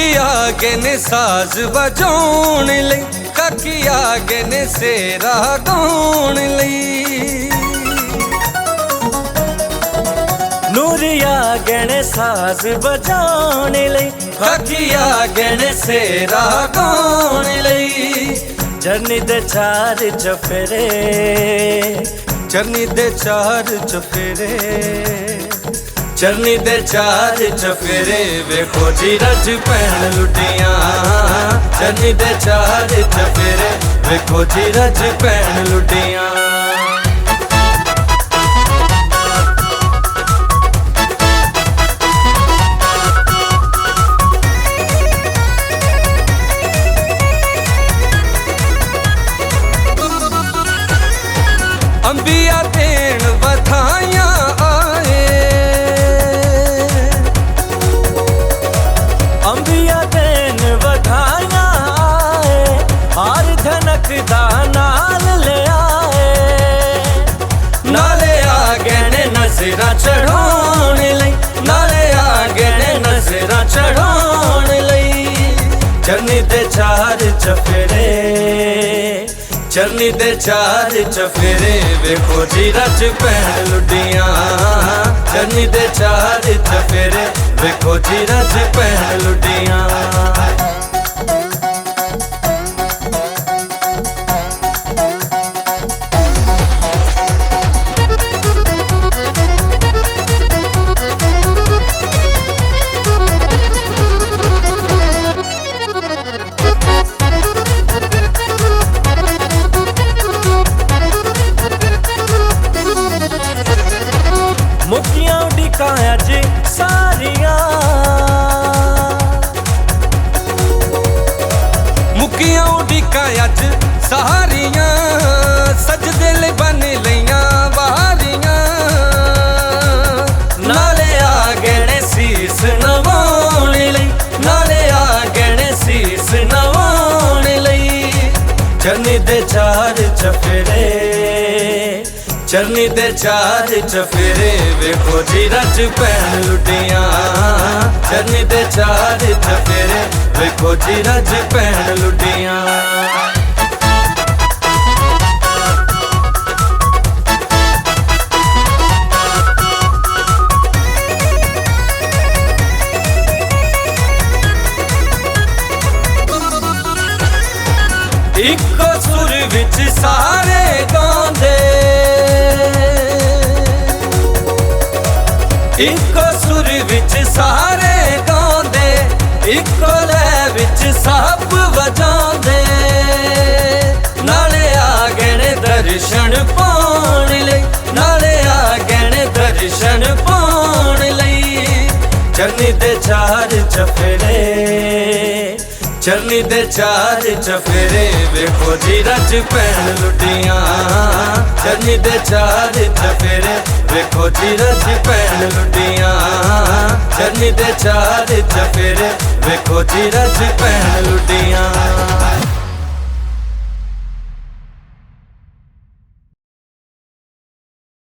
काकी आगे ने साज बजाउण लई, काकी आगे ने सेरा गाउण लई। नूरी आगे ने साज बजाउण लई, काकी आगे ने सेरा गाउण लई। चरनी दे चार चफेरे, चरनी दे चार चफेरे, चरनी दे चार चफेरे, वेखो जी रज पैण लुटियां। चरनी दे चार चफेरे, वेखो जी रज पैण लुटियां। अंबिया देन बधाइयां आए, अंबिया देन बधाइयां आए, हार धनक दा नाल ले आए। नाले आगे ने नजरा चढ़ाउण लई, नाले आगे ने नजरा चढ़ाउण लई। चरनी दे चार चफेरे, चरनी दे चार चफेरे, वेखो जी रज पैण लुटियां। चरनी दे चार चफेरे, वेखो जी रज पैण लुटियां। मुखियां उडिकां अज सारियां, मुखियां उडिकां अज सारियां, सजदे ले बन लईयां वारियां। नाले आगे ने सीस नवाउण लई, नाले आगे ने सीस नवाउण लई। चरनी दे चार चफेरे, चरनी दे चार चफेरे, वेखो जी रज पैण लुटियां। चरनी दे चार चफेरे, वेखो जी रज पैण लुटियां। इको सुर विच सारे गांदे, इको सुर विच सारे गांदे, इको लय विच सब वजांदे। नाले आगे ने दर्शन पाउण लई, नाले आगे ने दर्शन पाउण लई। चरनी दे चार चफेरे, चरनी दे चार चफेरे, वेखो जी रज पैण लुटियां। चरनी दे चार चफेरे, वेखो जी रज पैण लुटियां। चरनी दे चार चफेरे, वेखो जी रज पैण लुटियां।